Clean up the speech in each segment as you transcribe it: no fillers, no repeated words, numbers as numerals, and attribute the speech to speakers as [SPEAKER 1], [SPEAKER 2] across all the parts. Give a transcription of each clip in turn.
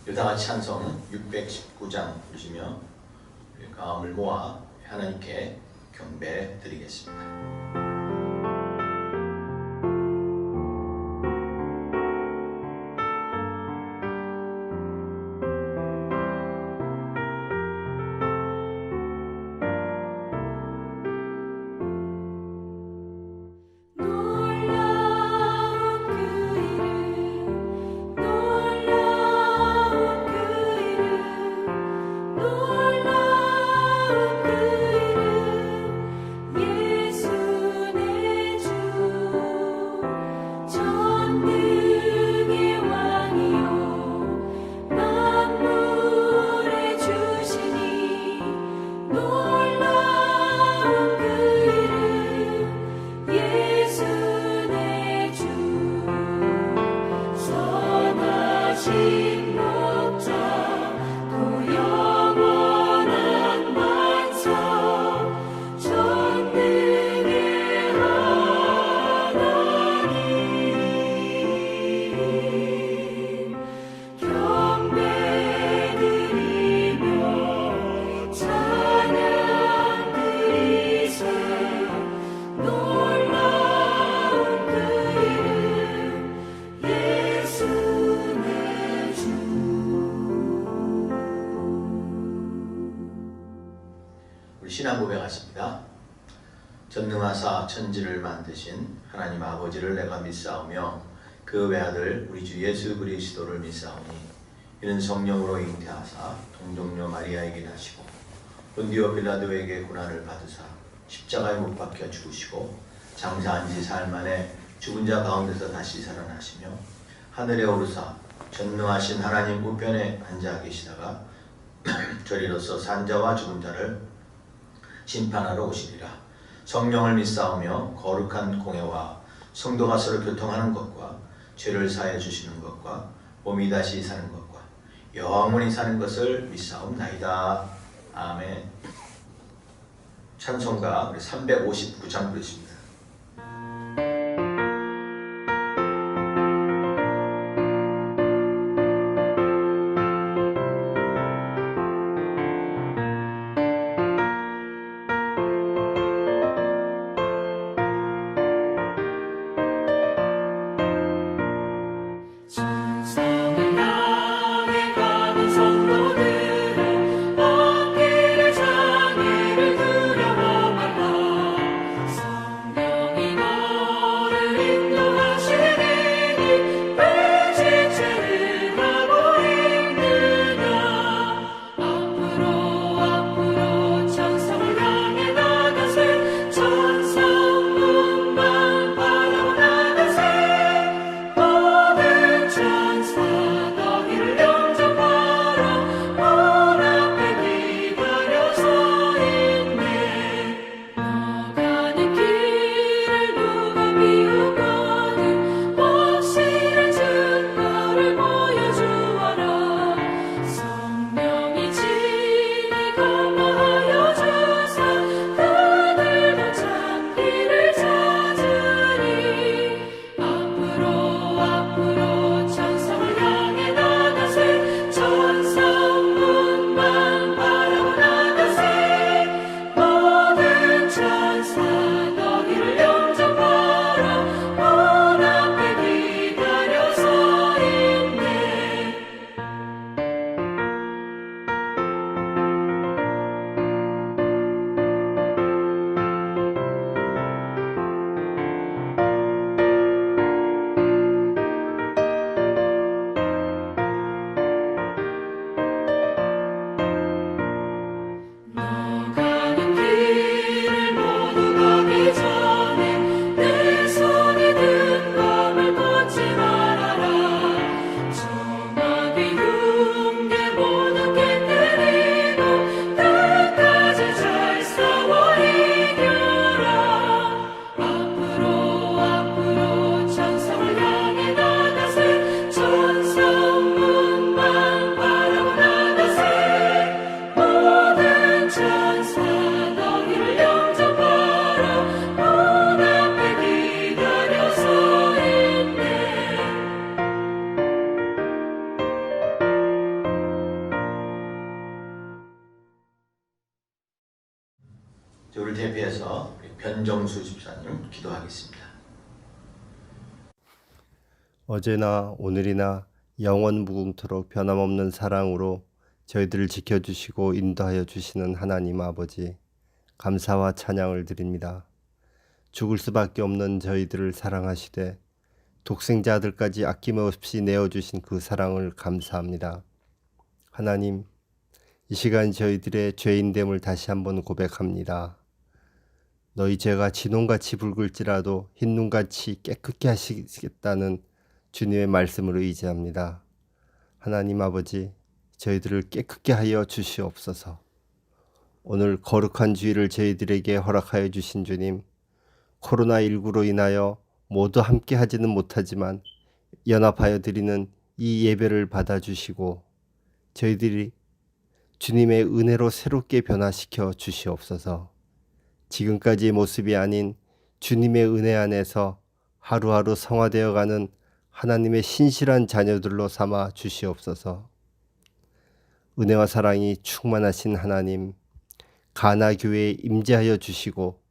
[SPEAKER 1] 유다같이 찬송 619장 부르시며 마음을 모아 하나님께 경배 드리겠습니다. 신앙 고백하십니다. 전능하사 천지를 만드신 하나님 아버지를 내가 믿사오며 그 외아들 우리 주 예수 그리스도를 믿사오니 이는 성령으로 잉태하사 동정녀 마리아에게 나시고 본디오 빌라도에게 고난을 받으사 십자가에 못 박혀 죽으시고 장사한 지 사흘 만에 죽은 자 가운데서 다시 살아나시며 하늘에 오르사 전능하신 하나님 우편에 앉아 계시다가 저리로서 산자와 죽은 자를 심판하러 오시리라. 성령을 믿사오며 거룩한 공회와 성도가 서로 교통하는 것과 죄를 사해 주시는 것과 몸이 다시 사는 것과 영원히 사는 것을 믿사옵나이다. 아멘. 찬송가 359장 부르십니다.
[SPEAKER 2] 성도들아 어깨를 장애를 두려워 말라.
[SPEAKER 1] 전정수 집사님 기도하겠습니다.
[SPEAKER 2] 어제나 오늘이나 영원 무궁토록 변함없는 사랑으로 저희들을 지켜주시고 인도하여 주시는 하나님 아버지, 감사와 찬양을 드립니다. 죽을 수밖에 없는 저희들을 사랑하시되 독생자 아들까지 아낌없이 내어주신 그 사랑을 감사합니다. 하나님, 이 시간 저희들의 죄인됨을 다시 한번 고백합니다. 너희 죄가 진홍같이 붉을지라도 흰눈같이 깨끗게 하시겠다는 주님의 말씀을 의지합니다. 하나님 아버지, 저희들을 깨끗게 하여 주시옵소서. 오늘 거룩한 주일을 저희들에게 허락하여 주신 주님, 코로나19로 인하여 모두 함께 하지는 못하지만 연합하여 드리는 이 예배를 받아주시고 저희들이 주님의 은혜로 새롭게 변화시켜 주시옵소서. 지금까지의 모습이 아닌 주님의 은혜 안에서 하루하루 성화되어가는 하나님의 신실한 자녀들로 삼아 주시옵소서. 은혜와 사랑이 충만하신 하나님, 가나 교회에 임재하여 주시고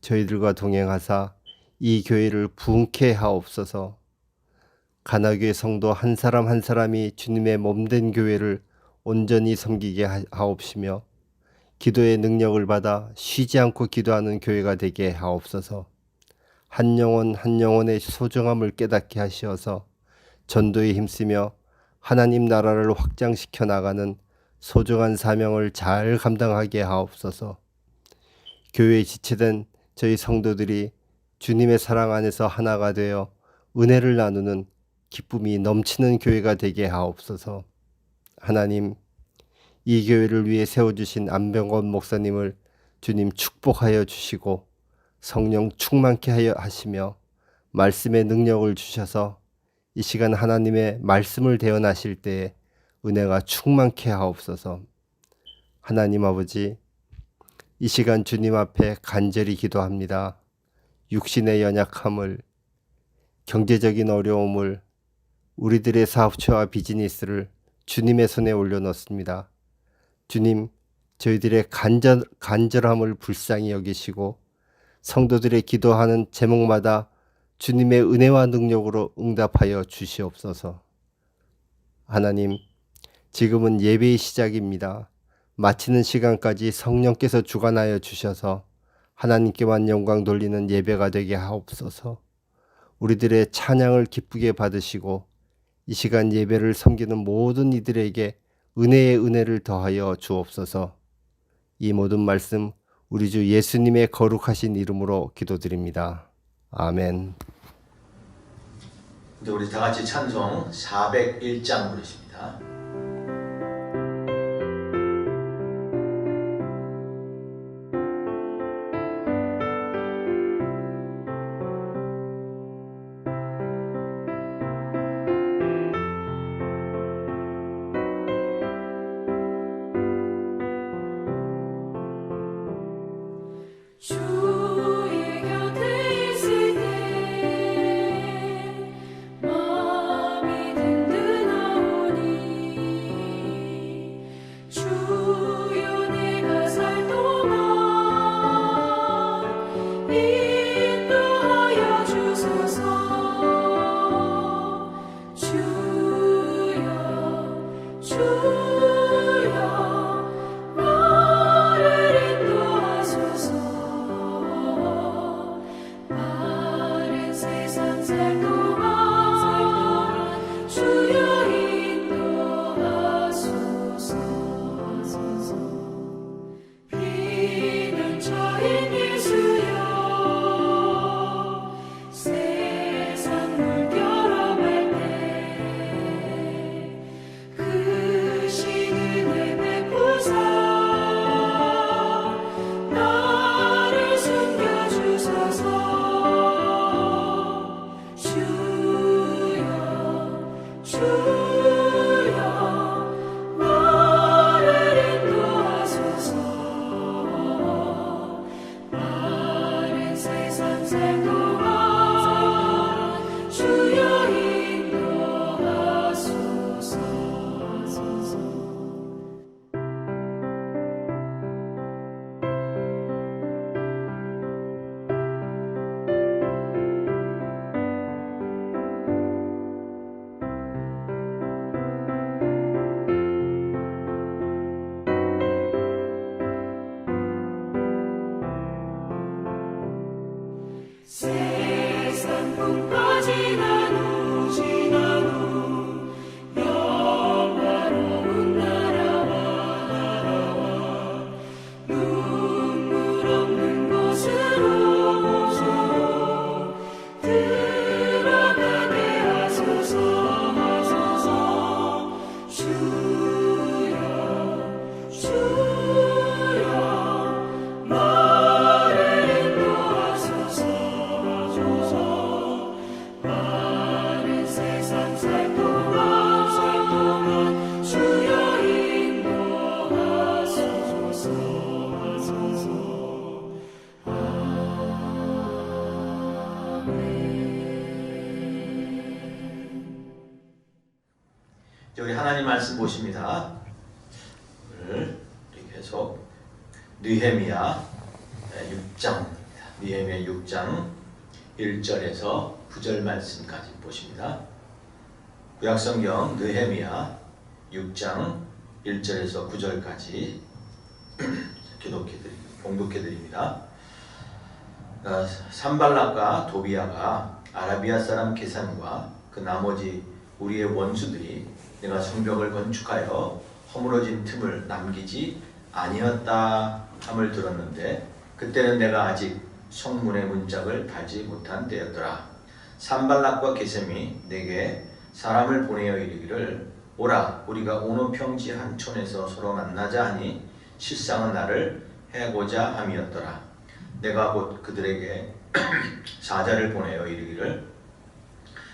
[SPEAKER 2] 저희들과 동행하사 이 교회를 부흥케 하옵소서. 가나 교회 성도 한 사람 한 사람이 주님의 몸된 교회를 온전히 섬기게 하옵시며 기도의 능력을 받아 쉬지 않고 기도하는 교회가 되게 하옵소서. 한 영혼 한 영혼의 소중함을 깨닫게 하시어서 전도에 힘쓰며 하나님 나라를 확장시켜 나가는 소중한 사명을 잘 감당하게 하옵소서. 교회에 지체된 저희 성도들이 주님의 사랑 안에서 하나가 되어 은혜를 나누는 기쁨이 넘치는 교회가 되게 하옵소서. 하나님, 이 교회를 위해 세워주신 안병건 목사님을 주님 축복하여 주시고 성령 충만케 하여 하시며 말씀의 능력을 주셔서 이 시간 하나님의 말씀을 대언하실 때에 은혜가 충만케 하옵소서. 하나님 아버지, 이 시간 주님 앞에 간절히 기도합니다. 육신의 연약함을, 경제적인 어려움을, 우리들의 사업체와 비즈니스를 주님의 손에 올려놓습니다. 주님, 저희들의 간절함을 불쌍히 여기시고 성도들의 기도하는 제목마다 주님의 은혜와 능력으로 응답하여 주시옵소서. 하나님, 지금은 예배의 시작입니다. 마치는 시간까지 성령께서 주관하여 주셔서 하나님께만 영광 돌리는 예배가 되게 하옵소서. 우리들의 찬양을 기쁘게 받으시고 이 시간 예배를 섬기는 모든 이들에게 은혜의 은혜를 더하여 주옵소서. 이 모든 말씀 우리 주 예수님의 거룩하신 이름으로 기도드립니다. 아멘.
[SPEAKER 1] 이제 우리 다 같이 찬송 401장 부르십니다.
[SPEAKER 3] 주의 곁에 있을 때 마음이 든든하오니 주여 내가 살 동안 인도하여 주소서. 주여 나를 인도하소서. 세상 살 동안 주여 인도하소서. 비난처인 예수여 세상 물결어갈 때 크신 은혜 베푸사 나를 숨겨주소서. 주여
[SPEAKER 1] 우리 하나님 말씀 보십니다. 오늘 우리 계속 느헤미야 6장입니다. 느헤미야 6장 1절에서 9절 말씀까지 보십니다. 구약성경 느헤미야 6장 1절에서 9절까지 봉독해드립니다. 산발락과 도비아가 아라비아 사람 게산과 그 나머지 우리의 원수들이 내가 성벽을 건축하여 허물어진 틈을 남기지 아니었다 함을 들었는데 그때는 내가 아직 성문의 문짝을 달지 못한 때였더라. 산발락과 게셈이 내게 사람을 보내어 이르기를 오라 우리가 오노평지 한 촌에서 서로 만나자 하니 실상은 나를 해고자 함이었더라. 내가 곧 그들에게 사자를 보내어 이르기를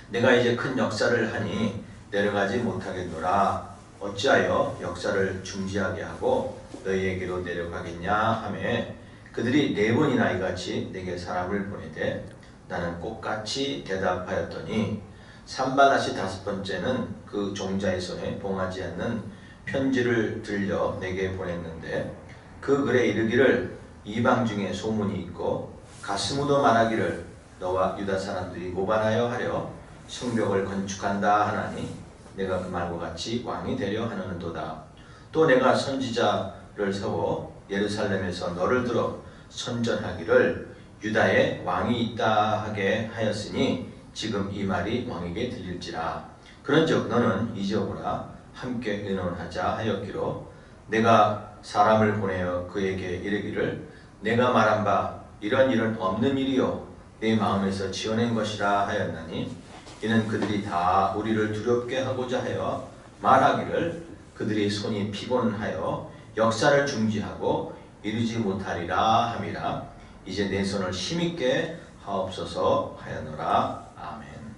[SPEAKER 1] 내가 이제 큰 역사를 하니 내려가지 못하겠노라. 어찌하여 역사를 중지하게 하고 너희에게로 내려가겠냐 하매 그들이 4번이나 이같이 내게 사람을 보내되 나는 똑같이 대답하였더니 산발랏이 5번째는 그 종자의 손에 봉하지 않는 편지를 들려 내게 보냈는데 그 글에 이르기를 이방 중에 소문이 있고 가스무도 말하기를 너와 유다 사람들이 모반하여 하려 성벽을 건축한다 하나니 내가 그 말과 같이 왕이 되려 하는도다. 또 내가 선지자를 세워 예루살렘에서 너를 들어 선전하기를 유다에 왕이 있다 하게 하였으니 지금 이 말이 왕에게 들릴지라. 그런즉 너는 이제 오라 함께 의논하자 하였기로 내가 사람을 보내어 그에게 이르기를 내가 말한 바 이런 일은 없는 일이요 내 마음에서 지어낸 것이라 하였나니 이는 그들이 다 우리를 두렵게 하고자 하여 말하기를 그들이 손이 피곤하여 역사를 중지하고 이루지 못하리라 함이라. 이제 내 손을 힘있게 하옵소서 하였노라. 아멘.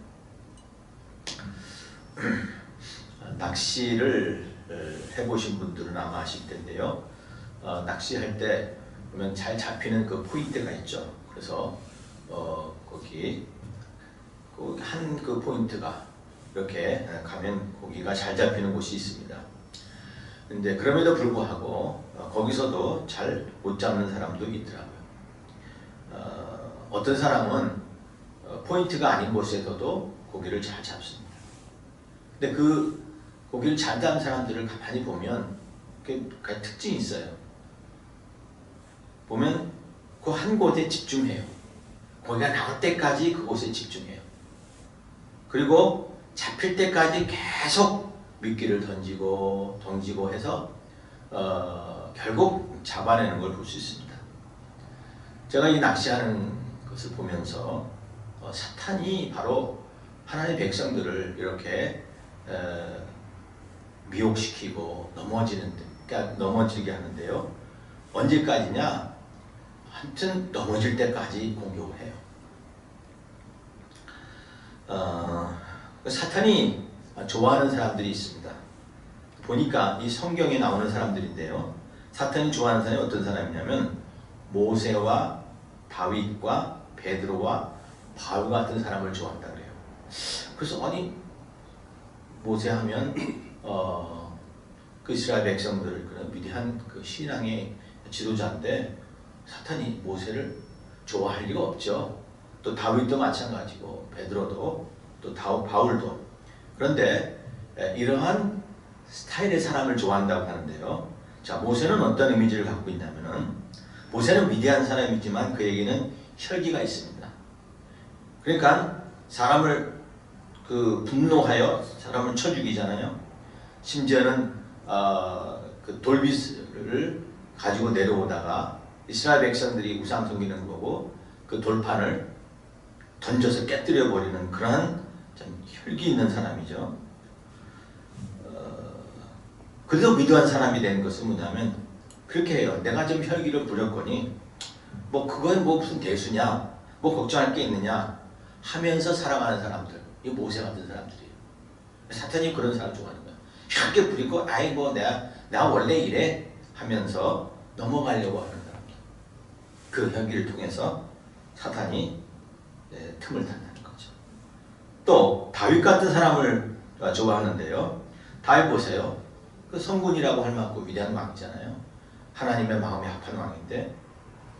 [SPEAKER 1] 낚시를 해보신 분들은 아마 아실 텐데요. 낚시할 때 보면 잘 잡히는 그 포인트가 있죠. 그래서 거기 한 그 포인트가 이렇게 가면 고기가 잘 잡히는 곳이 있습니다. 근데 그럼에도 불구하고 거기서도 잘 못 잡는 사람도 있더라고요. 어떤 사람은 포인트가 아닌 곳에서도 고기를 잘 잡습니다. 근데 그 고기를 잘 잡는 사람들을 가만히 보면 그 특징이 있어요. 보면 그 한 곳에 집중해요. 고기가 나올 때까지 그곳에 집중해요. 그리고 잡힐 때까지 계속 미끼를 던지고 해서 결국 잡아내는 걸 볼 수 있습니다. 제가 이 낚시하는 것을 보면서 사탄이 바로 하나님의 백성들을 이렇게 미혹시키고 넘어지게 하는데요. 언제까지냐? 하여튼 넘어질 때까지 공격을 해요. 사탄이 좋아하는 사람들이 있습니다. 보니까 이 성경에 나오는 사람들인데요. 사탄이 좋아하는 사람이 어떤 사람이냐면 모세와 다윗과 베드로와 바울 같은 사람을 좋아한다 그래요. 그래서 아니 모세 하면 그 이스라엘 백성들을 그런 위대한 그 신앙의 지도자인데 사탄이 모세를 좋아할 리가 없죠. 또 다윗도 마찬가지고 베드로도 또 바울도. 그런데 이러한 스타일의 사람을 좋아한다고 하는데요. 자, 모세는 어떤 이미지를 갖고 있냐면은 모세는 위대한 사람이지만 그에게는 혈기가 있습니다. 그러니까 사람을 분노하여 사람을 쳐 죽이잖아요. 심지어는 그 돌빗을 가지고 내려오다가 이스라엘 백성들이 우상 섬기는 거고 그 돌판을 던져서 깨뜨려 버리는 그러한 좀 혈기 있는 사람이죠. 그래서 위대한 사람이 된 것은 뭐냐면 그렇게 해요. 내가 좀 혈기를 부렸거니 뭐 그건 뭐 무슨 대수냐, 뭐 걱정할 게 있느냐 하면서 살아가는 사람들, 이 모세 같은 사람들이에요. 사탄이 그런 사람 좋아하는 거야. 혈기 부리고 아이 뭐 내가 원래 이래 하면서 넘어가려고 하는 사람들. 그 혈기를 통해서 사탄이 틈을 탄다는 거죠. 또 다윗 같은 사람을 좋아하는데요. 다윗 보세요. 그 성군이라고 할 만큼 위대한 왕이잖아요. 하나님의 마음이 합한 왕인데,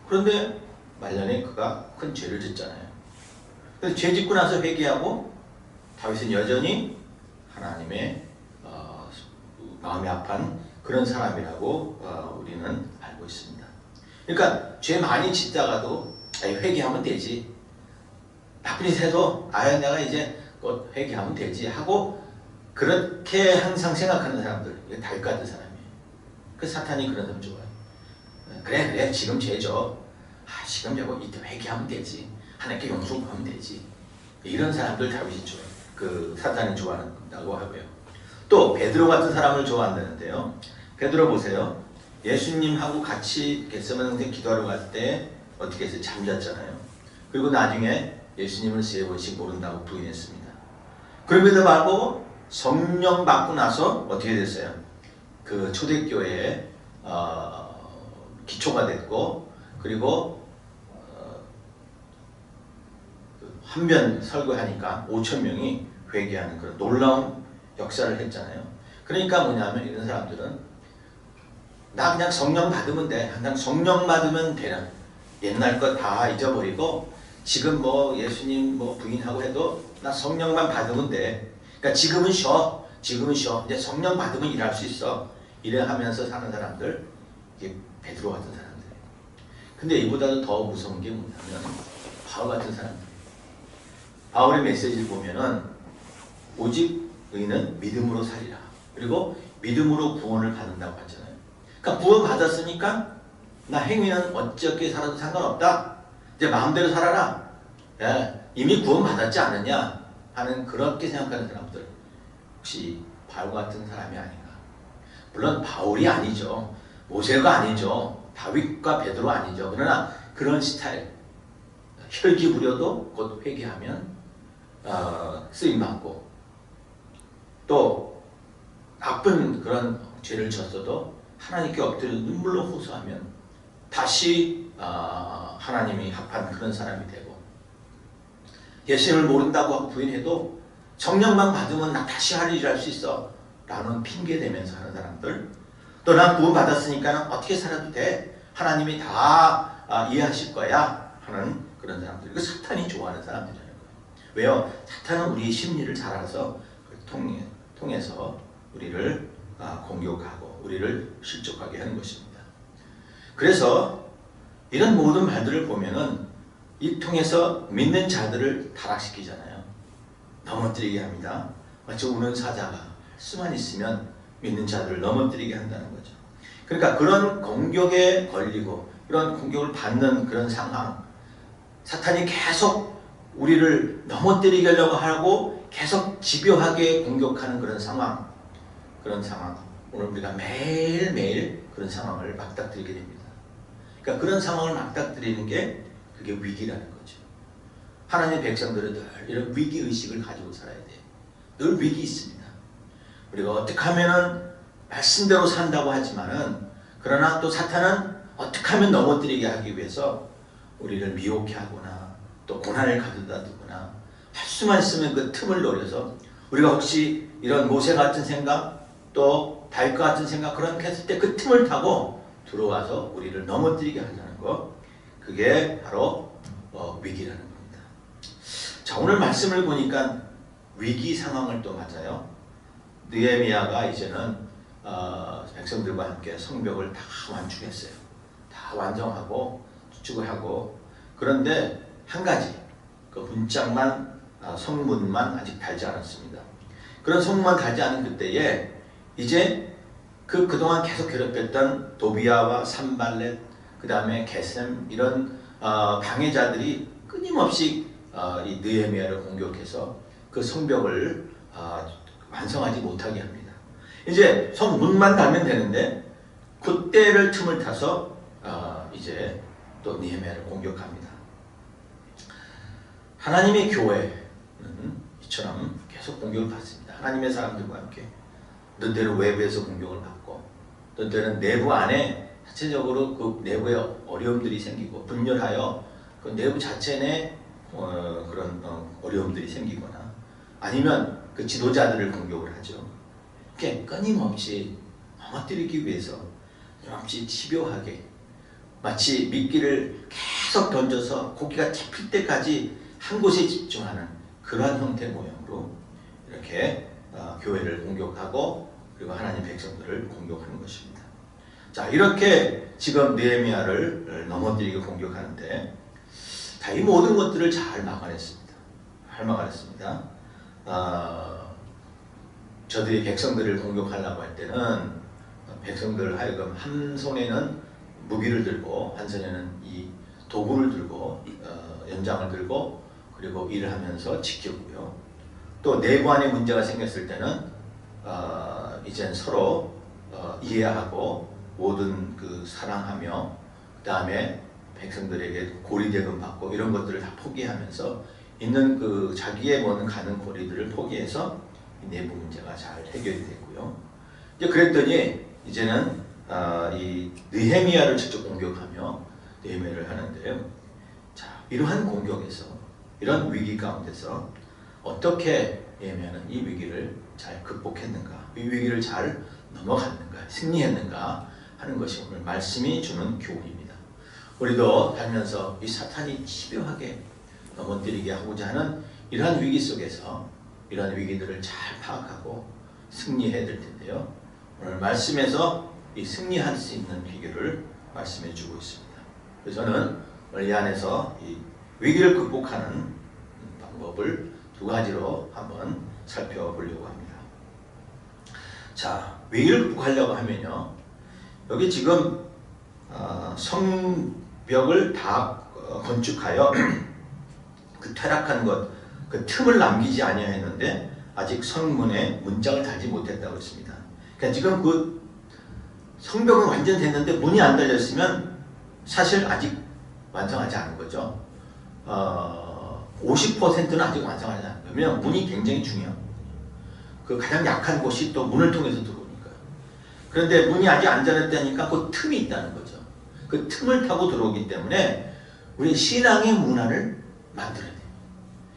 [SPEAKER 1] 그런데 말년에 그가 큰 죄를 짓잖아요. 그래서 죄 짓고 나서 회개하고 다윗은 여전히 하나님의 마음이 합한 그런 사람이라고 우리는 알고 있습니다. 그러니까 죄 많이 짓다가도 회개하면 되지, 나쁜 짓 해도 내가 이제 곧 회개하면 되지 하고 그렇게 항상 생각하는 사람들, 이게 다윗 같은 사람이에요. 그 사탄이 그런 사람 좋아해요. 그래 지금 죄죠. 지금 저거 이때 회개하면 되지, 하나님께 용서 구하면 되지. 이런 사람들 다윗이 좋아해요. 그 사탄이 좋아한다고 하고요. 또 베드로 같은 사람을 좋아한다는데요. 베드로 보세요. 예수님하고 같이 겟세마네 기도하러 갈 때 어떻게 해서 잠잤잖아요. 그리고 나중에 예수님을 3번씩 모른다고 부인했습니다. 그럼에도 불구하고 성령 받고 나서 어떻게 됐어요? 그 초대교회에 기초가 됐고, 그리고 한변 설교하니까 5,000명이 회개하는 그런 놀라운 역사를 했잖아요. 그러니까 뭐냐면 이런 사람들은 나 그냥 성령 받으면 돼. 그냥 성령 받으면 되는, 옛날 거 다 잊어버리고 지금 뭐 예수님 뭐 부인하고 해도 나 성령만 받으면 돼. 그러니까 지금은 쉬어. 이제 성령 받으면 일할 수 있어. 이래 하면서 사는 사람들, 이게 베드로 같은 사람들이에요. 근데 이보다도 더 무서운 게 뭐냐면 바울 같은 사람들. 바울의 메시지를 보면은 오직 의인은 믿음으로 살리라. 그리고 믿음으로 구원을 받는다고 하잖아요. 그러니까 구원 받았으니까 나 행위는 어떻게 살아도 상관없다. 이제 마음대로 살아라. 이미 구원 받았지 않느냐 하는 그렇게 생각하는 사람들, 혹시 바울 같은 사람이 아닌가? 물론 바울이 아니죠. 모세가 아니죠. 다윗과 베드로 아니죠. 그러나 그런 스타일, 혈기 부려도 곧 회개하면 쓰임받고, 또 나쁜 그런 죄를 졌어도 하나님께 엎드려 눈물로 호소하면 다시 하나님이 합한 그런 사람이 되고, 예수님을 모른다고 하고 부인해도 성령만 받으면 나 다시 할 일을 할 수 있어 라는 핑계 대면서 하는 사람들, 또 난 구원 받았으니까 어떻게 살아도 돼, 하나님이 다 이해하실 거야 하는 그런 사람들. 이거 사탄이 좋아하는 사람들이라는 거예요. 왜요? 사탄은 우리의 심리를 잘 알아서 통해서 우리를 공격하고 우리를 실족하게 하는 것입니다. 그래서 이런 모든 말들을 보면은 이 통해서 믿는 자들을 타락시키잖아요. 넘어뜨리게 합니다. 마치 우는 사자가 할 수만 있으면 믿는 자들을 넘어뜨리게 한다는 거죠. 그러니까 그런 공격에 걸리고 그런 공격을 받는 그런 상황, 사탄이 계속 우리를 넘어뜨리게 하려고 하고 계속 집요하게 공격하는 그런 상황, 오늘 우리가 매일매일 그런 상황을 맞닥뜨리게 됩니다. 그러니까 그런 상황을 맞닥뜨리는 게 그게 위기라는 거죠. 하나님의 백성들은 늘 이런 위기의식을 가지고 살아야 돼요. 늘 위기 있습니다. 우리가 어떻게 하면은 말씀대로 산다고 하지만은, 그러나 또 사탄은 어떻게 하면 넘어뜨리게 하기 위해서 우리를 미혹해 하거나 또 고난을 가져다 두거나 할 수만 있으면 그 틈을 노려서 우리가 혹시 이런 모세 같은 생각 또 다윗과 같은 생각 그런 게 했을 때 그 틈을 타고 들어와서 우리를 넘어뜨리게 하려는 것, 그게 바로 위기라는 겁니다. 자, 오늘 말씀을 보니까 위기 상황을 또 맞아요. 느헤미야가 이제는 백성들과 함께 성벽을 다 완충했어요. 다 완성하고 추축을 하고, 그런데 한 가지 그 문짝만 성문만 아직 달지 않았습니다. 그런 성문만 달지 않은 그때에 이제 그동안 계속 괴롭혔던 도비아와 산발렛, 그 다음에 게셈, 이런 방해자들이 끊임없이 이 느헤미야를 공격해서 그 성벽을 완성하지 못하게 합니다. 이제 성문만 달면 되는데 그때를 틈을 타서 이제 또 느헤미야를 공격합니다. 하나님의 교회는 이처럼 계속 공격을 받습니다. 하나님의 사람들과 함께 어떤 때는 외부에서 공격을 받고, 어떤 때는 내부 안에 자체적으로 그 내부에 어려움들이 생기고 분열하여 그 내부 자체 내 그런 어려움들이 생기거나, 아니면 그 지도자들을 공격을 하죠. 끊임없이 넘어뜨리기 위해서 끊임없이 집요하게 마치 미끼를 계속 던져서 고기가 잡힐 때까지 한 곳에 집중하는 그러한 형태 모양으로 이렇게 교회를 공격하고 그리고 하나님 백성들을 공격하는 것입니다. 자, 이렇게 지금 느헤미야를 넘어뜨리고 공격하는데 자, 이 모든 것들을 잘 막아냈습니다. 저들이 백성들을 공격하려고 할 때는 백성들 하여금 한 손에는 무기를 들고 한 손에는 이 도구를 들고 연장을 들고 그리고 일을 하면서 지켰고요. 또 내부 안에 문제가 생겼을 때는 이젠 서로 이해하고 모든 그 사랑하며 그 다음에 백성들에게 고리대금 받고 이런 것들을 다 포기하면서 있는 그 자기의 가는 고리들을 포기해서 내부 문제가 잘 해결이 됐고요. 이제 그랬더니 이제는 이 느헤미야를 직접 공격하며 느헤미야를 하는데요. 자, 이러한 공격에서 이런 위기 가운데서 어떻게 느헤미야는 이 위기를 잘 극복했는가, 이 위기를 잘 넘어갔는가, 승리했는가 하는 것이 오늘 말씀이 주는 교훈입니다. 우리도 살면서 이 사탄이 집요하게 넘어뜨리게 하고자 하는 이러한 위기 속에서 이러한 위기들을 잘 파악하고 승리해야 될 텐데요. 오늘 말씀에서 이 승리할 수 있는 비결을 말씀해 주고 있습니다. 그래서 저는 오늘 이 안에서 이 위기를 극복하는 방법을 두 가지로 한번 살펴보려고 합니다. 자, 위기를 극복하려고 하면요. 여기 지금 성벽을 다 건축하여 그 퇴락한 것, 그 틈을 남기지 아니하였는데 아직 성문에 문짝을 달지 못했다고 했습니다. 그러니까 지금 그 성벽은 완전 됐는데 문이 안 달렸으면 사실 아직 완성하지 않은 거죠. 50%는 아직 완성하지 않은 거예요. 왜냐하면 문이 굉장히 중요해요. 그 가장 약한 곳이 또 문을 통해서 들어오니까요. 그런데 문이 아직 안 달렸다니까 그 틈이 있다는 거죠. 그 틈을 타고 들어오기 때문에 우리 신앙의 문화를 만들어야 돼요.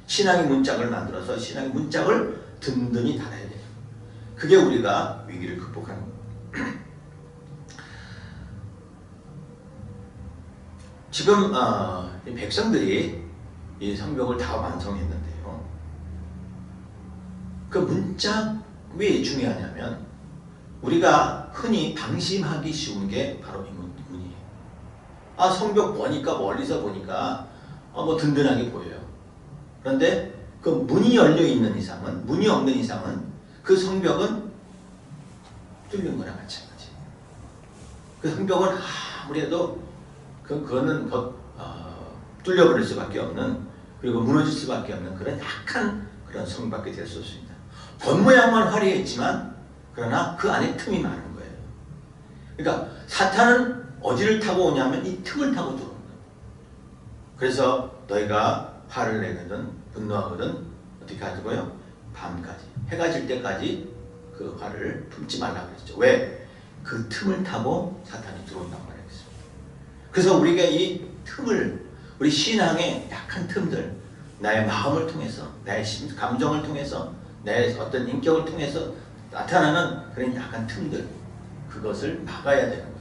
[SPEAKER 1] 신앙의 문짝을 만들어서 신앙의 문짝을 든든히 달아야 돼요. 그게 우리가 위기를 극복하는 거예요. 지금 이 백성들이 이 성벽을 다 완성했는데요. 그 문짝 왜 중요하냐면 우리가 흔히 방심하기 쉬운 게 바로 이 문이에요. 성벽 보니까 멀리서 보니까 뭐 든든하게 보여요. 그런데 그 문이 열려 있는 이상은, 문이 없는 이상은 그 성벽은 뚫린 거랑 마찬가지예요. 그 성벽은 아무리 해도 그거는 뚫려버릴 수밖에 없는, 그리고 무너질 수밖에 없는 그런 약한 그런 성밖에 될 수 없습니다. 겉모양만 화려했지만 그러나 그 안에 틈이 많은 거예요. 그러니까 사탄은 어디를 타고 오냐면 이 틈을 타고 들어오는 거예요. 그래서 너희가 화를 내거든 분노하거든 어떻게 하자고요? 밤까지, 해가 질 때까지 그 화를 품지 말라고 그랬죠. 왜? 그 틈을 타고 사탄이 들어온다고 말했습니다. 그래서 우리가 이 틈을, 우리 신앙의 약한 틈들, 나의 마음을 통해서, 나의 감정을 통해서, 나의 어떤 인격을 통해서 나타나는 그런 약한 틈들, 그것을 막아야 되는 거예요.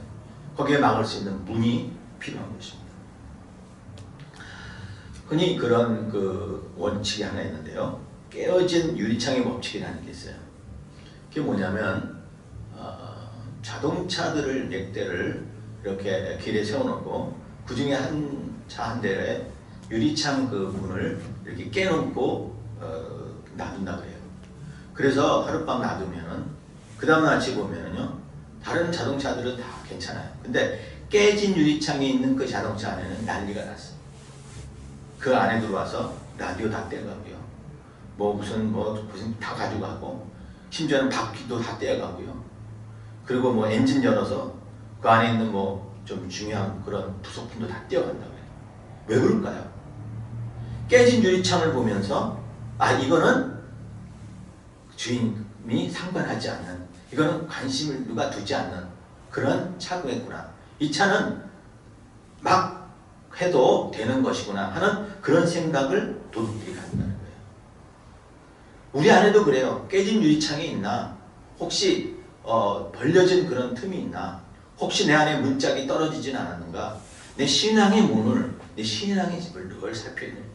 [SPEAKER 1] 거기에 막을 수 있는 문이 필요한 것입니다. 흔히 그런 그 원칙이 하나 있는데요. 깨어진 유리창의 법칙이라는 게 있어요. 그게 뭐냐면 자동차들을 몇 대를 이렇게 길에 세워놓고 그 중에 한 차 한 대에 유리창 그 문을 이렇게 깨놓고 놔둔다 그래요. 그래서 하룻밤 놔두면은 그 다음날 아침에 보면은요 다른 자동차들은 다 괜찮아요. 근데 깨진 유리창에 있는 그 자동차 안에는 난리가 났어요. 그 안에 들어와서 라디오 다 떼가고요. 무슨 다 가져가고, 심지어는 바퀴도 다 떼어가고요. 그리고 엔진 열어서 그 안에 있는 좀 중요한 그런 부속품도 다 떼어간다고 해요. 왜 그럴까요? 깨진 유리창을 보면서 이거는 주인이 상관하지 않는, 이거는 관심을 누가 두지 않는 그런 차고였구나. 이 차는 막 해도 되는 것이구나 하는 그런 생각을 도둑들이 갖는다는 거예요. 우리 안에도 그래요. 깨진 유리창이 있나 혹시 벌려진 그런 틈이 있나? 혹시 내 안에 문짝이 떨어지진 않았는가? 내 신앙의 문을, 내 신앙의 집을 늘 살펴야 되는 거예요.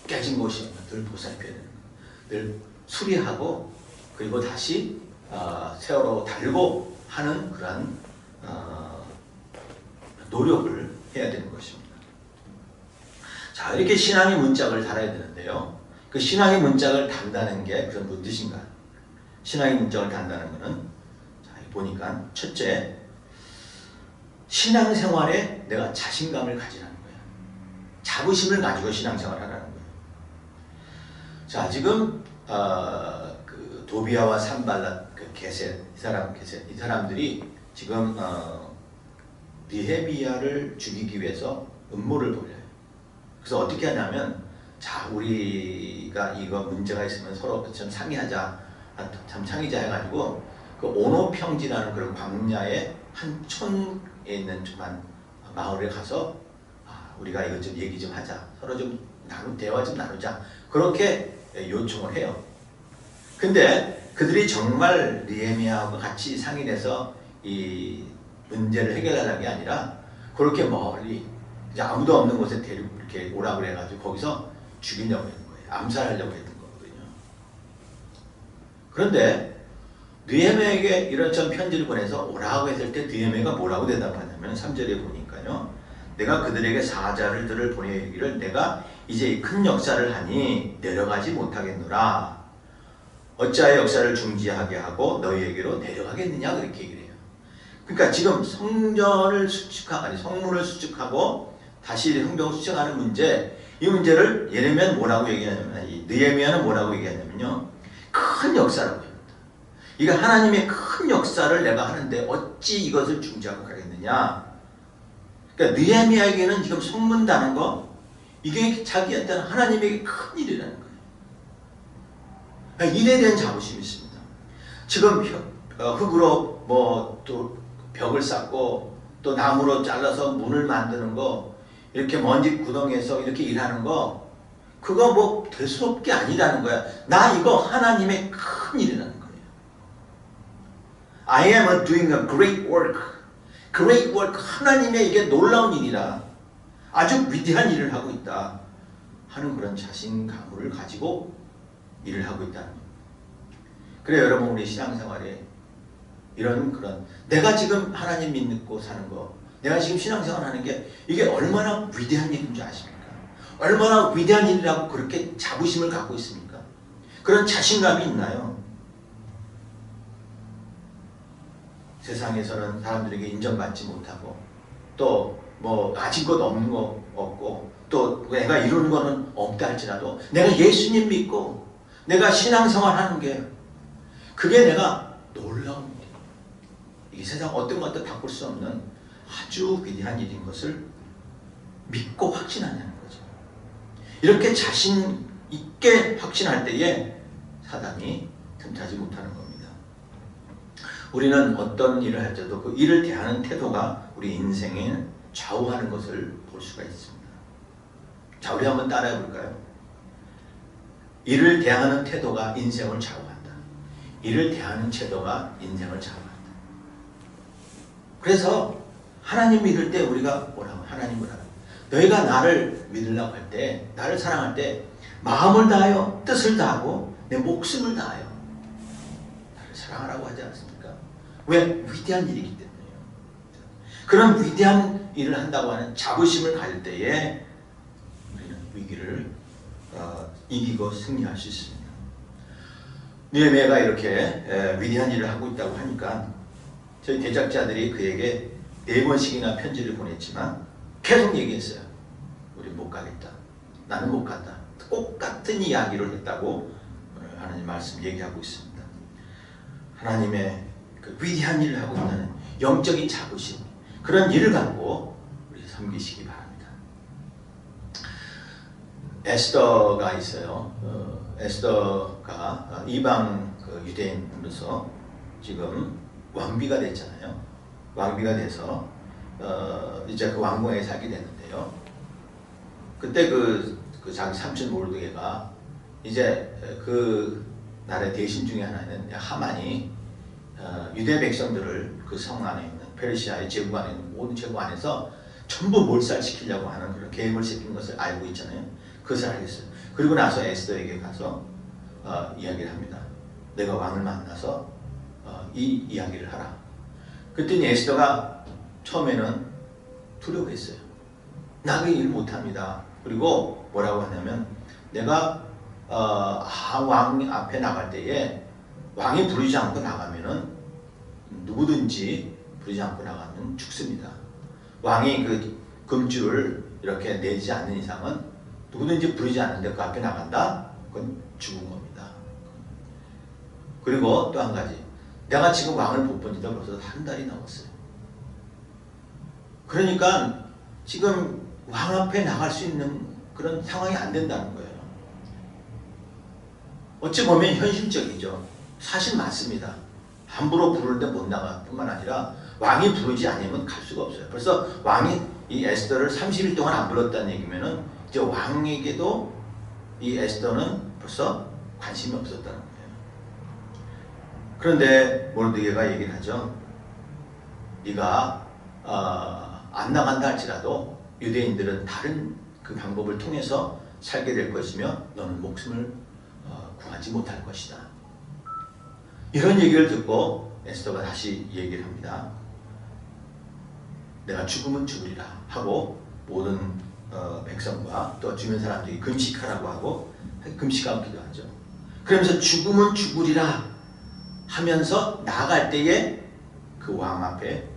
[SPEAKER 1] 깨진 곳이 없나 늘 보살펴야 되는 거예요. 늘 수리하고 그리고 다시 세월호 달고 하는 그러한 노력을 해야 되는 것입니다. 자, 이렇게 신앙의 문짝을 달아야 되는데요. 그 신앙의 문짝을 단다는 게 그런 무슨 뜻인가? 신앙의 문짝을 단다는 것은 자, 보니까 첫째, 신앙생활에 내가 자신감을 가지라는 거예요. 자부심을 가지고 신앙생활을 하라는 거예요. 자, 지금 그 도비아와 산발랏 그 게셋 이 사람들이 지금 느헤미야를 죽이기 위해서 음모를 벌여요. 그래서 어떻게 하냐면, 자, 우리가 이거 문제가 있으면 서로 좀 상의하자, 참 상의자 해가지고 그 오노평지라는 그런 광야의 한 촌에 있는 조만 마을에 가서 우리가 이거 좀 얘기 좀 하자, 서로 좀 대화 좀 나누자, 그렇게 요청을 해요. 근데 그들이 정말 느헤미야하고 같이 상의해서 이 문제를 해결하려는 게 아니라 그렇게 멀리 이제 아무도 없는 곳에 데리고 이렇게 오라고 그래가지고 거기서 죽이려고 했는 거예요. 암살하려고 했던 거거든요. 그런데 느헤미야에게 이런저런 편지를 보내서 오라고 했을 때 느헤미야가 뭐라고 대답하냐면 3절에 보니까요. 내가 그들에게 사자들을 보내기를 내가 이제 이 큰 역사를 하니 내려가지 못하겠노라. 어찌하여 역사를 중지하게 하고 너희에게로 내려가겠느냐, 그렇게 얘기를 해요. 그러니까 지금 성문을 수축하고 다시 성경을 수축하는 문제, 이 문제를 예레미야는 뭐라고 얘기하냐면, 이 느헤미야는 뭐라고 얘기하냐면요, 큰 역사라고 합니다. 이거 하나님의 큰 역사를 내가 하는데 어찌 이것을 중지하고 가겠느냐. 그러니까 느헤미야에게는 지금 성문다는 거, 이게 자기한테는 하나님에게 큰 일이라는 거예요. 그러니까 일에 대한 자부심이 있습니다. 지금 흙으로 또 벽을 쌓고 또 나무로 잘라서 문을 만드는 거, 이렇게 먼지 구덩이에서 이렇게 일하는 거, 그거 뭐 될 수 없게 아니라는 거야. 나 이거 하나님의 큰 일이라는 거예요. I am doing a great work. great work, 하나님의 이게 놀라운 일이라, 아주 위대한 일을 하고 있다 하는 그런 자신감을 가지고 일을 하고 있다는 겁니다. 그래, 여러분, 우리 신앙생활에 이런 그런, 내가 지금 하나님 믿고 사는 거, 내가 지금 신앙생활 하는 게 이게 얼마나 위대한 일인 줄 아십니까? 얼마나 위대한 일이라고 그렇게 자부심을 갖고 있습니까? 그런 자신감이 있나요? 세상에서는 사람들에게 인정받지 못하고, 또 뭐 가진 것 없는 거 없고, 또 내가 이루는 거는 없다 할지라도 내가 예수님 믿고 내가 신앙생활 하는 게, 그게 내가 놀라운 일이에요. 이 세상 어떤 것도 바꿀 수 없는 아주 위대한 일인 것을 믿고 확신하냐는 거죠. 이렇게 자신 있게 확신할 때에 사단이 틈타지 못하는 겁니다. 우리는 어떤 일을 할 때도 그 일을 대하는 태도가 우리 인생에 좌우하는 것을 볼 수가 있습니다. 자, 우리 한번 따라해 볼까요? 일을 대하는 태도가 인생을 좌우한다. 일을 대하는 태도가 인생을 좌우한다. 그래서 하나님 믿을 때 우리가 뭐라고? 하나님 뭐라고? 너희가 나를 믿으려고 할 때, 나를 사랑할 때 마음을 다하여 뜻을 다하고 내 목숨을 다하여 나를 사랑하라고 하지 않습니까? 왜? 위대한 일이기 때문에요. 그런 위대한 일을 한다고 하는 자부심을 가질 때에 우리는 위기를 이기고 승리할 수 있습니다. 느헤미야가 이렇게 위대한 일을 하고 있다고 하니까 저희 대작자들이 그에게 4번씩이나 편지를 보냈지만 계속 얘기했어요. 우리 못 가겠다. 나는 못 간다. 똑같은 이야기를 했다고 하나님 말씀 얘기하고 있습니다. 하나님의 그 위대한 일을 하고 있다는 영적인 자부심, 그런 일을 갖고 우리 섬기시기 바랍니다. 에스더가 있어요. 에스더가 이방 유대인으로서 지금 왕비가 됐잖아요. 왕비가 돼서 이제 그 왕궁에 살게 됐는데요. 그때 그 자기 삼촌 모르드게가 이제 그 나라의 대신 중에 하나는 하만이 유대 백성들을 그 성 안에 있는 페르시아의 제국 안에 있는 모든 제국 안에서 전부 몰살시키려고 하는 그런 계획을 세운 것을 알고 있잖아요. 그것을 알겠어요. 그리고 나서 에스더에게 가서 이야기를 합니다. 내가 왕을 만나서 이 이야기를 하라. 그랬더니 에스더가 처음에는 두려워했어요. 나 그 일 못합니다. 그리고 뭐라고 하냐면 내가 왕 앞에 나갈 때에 왕이 부르지 않고 나가면은 누구든지 부르지 않고 나가면 죽습니다. 왕이 그 금줄을 이렇게 내지 않는 이상은 누구든지 부르지 않는데 그 앞에 나간다? 그건 죽은 겁니다. 그리고 또 한 가지, 내가 지금 왕을 못 본 지도 벌써 한 달이 넘었어요. 그러니까 지금 왕 앞에 나갈 수 있는 그런 상황이 안 된다는 거예요. 어찌 보면 현실적이죠. 사실 맞습니다. 함부로 부르는데 못 나갈 뿐만 아니라 왕이 부르지 않으면 갈 수가 없어요. 벌써 왕이 이 에스더를 30일 동안 안 불렀다는 얘기면은 이제 왕에게도 이 에스더는 벌써 관심이 없었다는 거예요. 그런데 모르드게가 얘기를 하죠. 네가 안 나간다 할지라도 유대인들은 다른 그 방법을 통해서 살게 될 것이며 너는 목숨을 구하지 못할 것이다. 이런 얘기를 듣고 에스더가 다시 얘기를 합니다. 내가 죽으면 죽으리라 하고 모든 백성과 또 주변 사람들이 금식하라고 하고 금식하고 기도하죠. 그러면서 죽으면 죽으리라 하면서 나아갈 때에 그 왕 앞에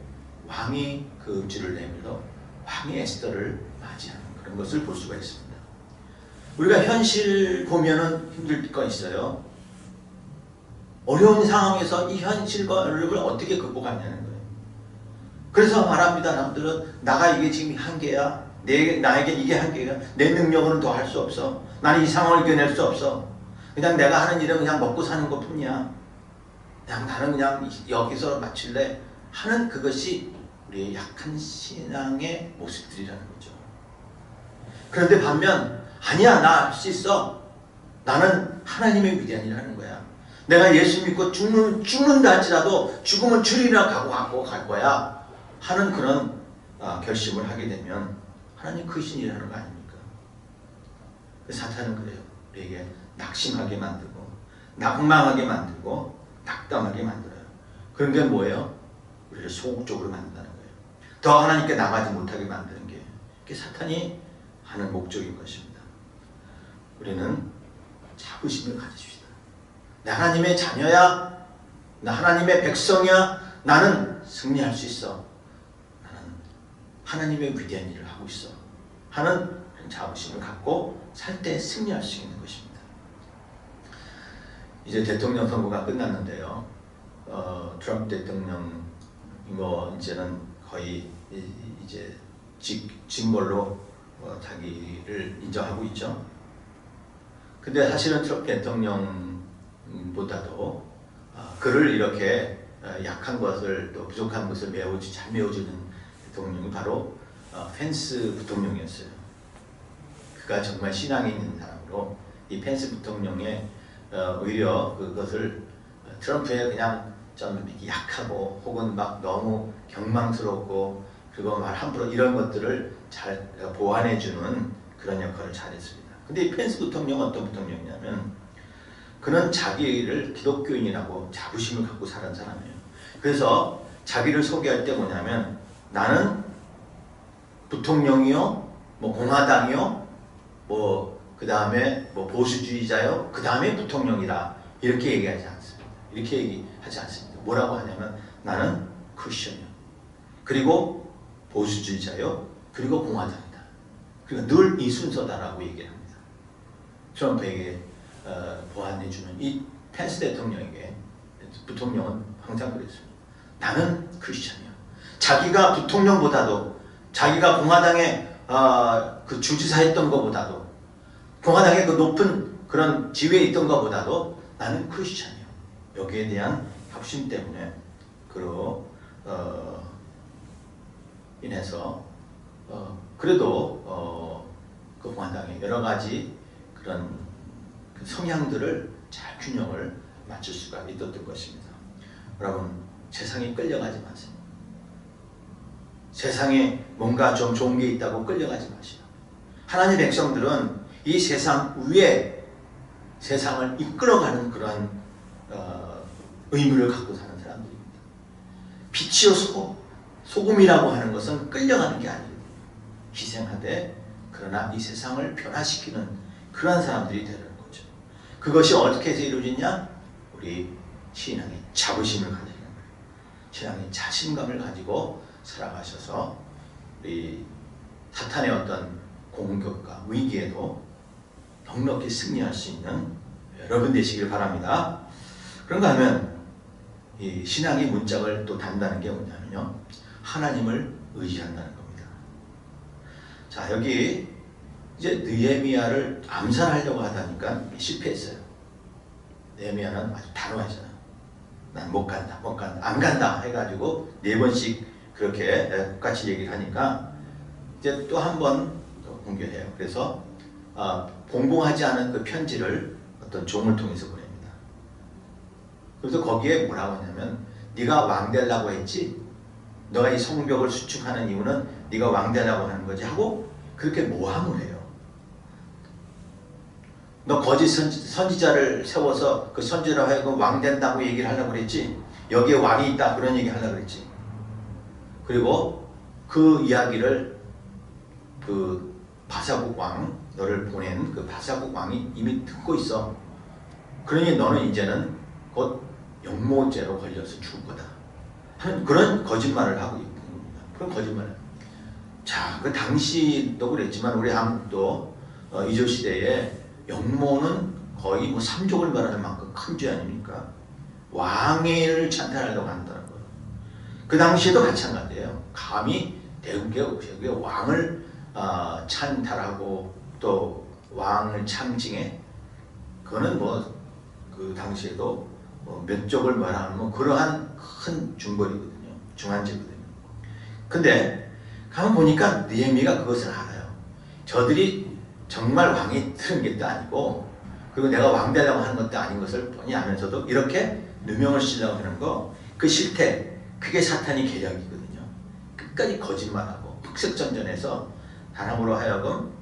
[SPEAKER 1] 왕이 그 음주를 내밀어 왕이 에스더를 맞이하는 그런 것을 볼 수가 있습니다. 우리가 현실 보면은 힘들 거 있어요. 어려운 상황에서 이 현실을 어떻게 극복하냐는 거예요. 그래서 말합니다. 남들은 나가 이게 지금 한계야. 나에게 이게 한계야. 내 능력으로는 더 할 수 없어. 나는 이 상황을 이겨낼 수 없어. 그냥 내가 하는 일은 그냥 먹고 사는 것 뿐이야. 그냥 나는 그냥 여기서 마칠래 하는 그것이 우리의 약한 신앙의 모습들이라는 거죠. 그런데 반면 아니야, 나 할 수 있어. 나는 하나님의 위대한 일을 하는 거야. 내가 예수 믿고 죽는다 할지라도 죽으면 주리라 각오하고 갈 거야 하는 그런 결심을 하게 되면 하나님 크신 일을 하는 거 아닙니까? 사탄은 그래요. 우리에게 낙심하게 만들고 낭망하게 만들고 낙담하게 만들어요. 그런 게 뭐예요? 우리를 소극적으로 만든다는 거예요. 더 하나님께 나가지 못하게 만드는 게 그게 사탄이 하는 목적인 것입니다. 우리는 자부심을 가지십시다. 나 하나님의 자녀야. 나 하나님의 백성이야. 나는 승리할 수 있어. 나는 하나님의 위대한 일을 하고 있어. 하는 자부심을 갖고 살 때 승리할 수 있는 것입니다. 이제 대통령 선거가 끝났는데요. 트럼프 대통령 이제는 거의 이제 직벌로 자기를 인정하고 있죠. 근데 사실은 트럼프 대통령보다도 그를 이렇게 약한 것을 또 부족한 것을 잘 메워주는 대통령이 바로 펜스 부통령이었어요. 그가 정말 신앙이 있는 사람으로 이 펜스 부통령의 오히려 그것을 트럼프의 그냥 좀 약하고 혹은 막 너무 경망스럽고 그리고 말 함부로 이런 것들을 잘 보완해주는 그런 역할을 잘했습니다. 근데 이 펜스 부통령은 어떤 부통령이냐면 그는 자기를 기독교인이라고 자부심을 갖고 살은 사람이에요. 그래서 자기를 소개할 때 뭐냐면 나는 부통령이요, 뭐 공화당이요, 뭐 그 다음에 뭐 보수주의자요, 그 다음에 부통령이다 이렇게 얘기하지 않습니다. 이렇게 얘기하지 않습니다. 뭐라고 하냐면 나는 크리스천이요, 그리고 보수주의자요, 그리고 공화당이다. 그러니까 늘 이 순서다라고 얘기를 합니다. 트럼프에게 보완해주는 이 펜스 대통령에게 부통령은 항상 그랬습니다. 나는 크리스천이야. 자기가 부통령보다도 자기가 공화당의 그 주지사 했던 것보다도 공화당의 그 높은 그런 지위에 있던 것보다도 나는 크리스천이야. 여기에 대한 확신 때문에 그로 인해서 그래도 그 공화당의 여러 가지 그런 그 성향들을 잘 균형을 맞출 수가 있었던 것입니다. 여러분, 세상에 끌려가지 마세요. 세상에 뭔가 좀 좋은 게 있다고 끌려가지 마시오. 하나님의 백성들은 이 세상 위에 세상을 이끌어가는 그런 의무를 갖고 사는 사람들입니다. 빛이요 소금이라고 하는 것은 끌려가는 게 아니에요. 희생하되 그러나 이 세상을 변화시키는 그런 사람들이 되는 거죠. 그것이 어떻게 해서 이루어지냐? 우리 신앙의 자부심을 가지는 거예요. 신앙의 자신감을 가지고 살아가셔서 우리 사탄의 어떤 공격과 위기에도 넉넉히 승리할 수 있는 여러분 되시길 바랍니다. 그런가 하면 이 신앙의 문짝을 또 단다는 게 뭐냐면요, 하나님을 의지한다는 겁니다. 자, 여기 이제 느헤미야를 암살하려고 하다니까 실패했어요. 느헤미야는 아주 단호하잖아요. 난 못 간다, 안 간다 해가지고 4번씩 그렇게 똑같이 얘기를 하니까 이제 또 한 번 공격해요. 그래서 봉봉하지 않은 그 편지를 어떤 종을 통해서 보냅니다. 그래서 거기에 뭐라고 하냐면, 네가 왕 되려고 했지? 너가 이 성벽을 수축하는 이유는 네가 왕 되려고 하는 거지? 하고 그렇게 모함을 해요. 너 거짓 선지자를 세워서 그 선지자로 하여금 왕 된다고 얘기를 하려고 그랬지? 여기에 왕이 있다 그런 얘기 하려고 그랬지? 그리고 그 이야기를 그 바사국 왕, 너를 보낸 그 바사국 왕이 이미 듣고 있어. 그러니 너는 이제는 곧 영모죄로 걸려서 죽을 거다 하는 그런 거짓말을 하고 있는 겁니다. 그런 거짓말. 자, 그 당시도 그랬지만 우리 한국도 이조 시대에 영모는 거의 뭐 3족을 말하는 만큼 큰 죄 아닙니까? 왕을 찬탈하려고 한다는 거예요. 그 당시에도 마찬가지예요. 감히 대국의 왕을 찬탈하고 또 왕을 참징해, 그거는 뭐 그 당시에도 몇 족을 말하면 그러한 큰 중벌이거든요. 중한죄거든요. 근데 가만 보니까 느헤미야가 그것을 알아요. 저들이 정말 왕이 틀은 게 아니고, 그리고 내가 왕 되려고 하는 것도 아닌 것을 뻔히 알면서도 이렇게 누명을 쓰려고 하는 거, 그 실태, 그게 사탄의 계략이거든요. 끝까지 거짓말하고 흑색전전해서 사람으로 하여금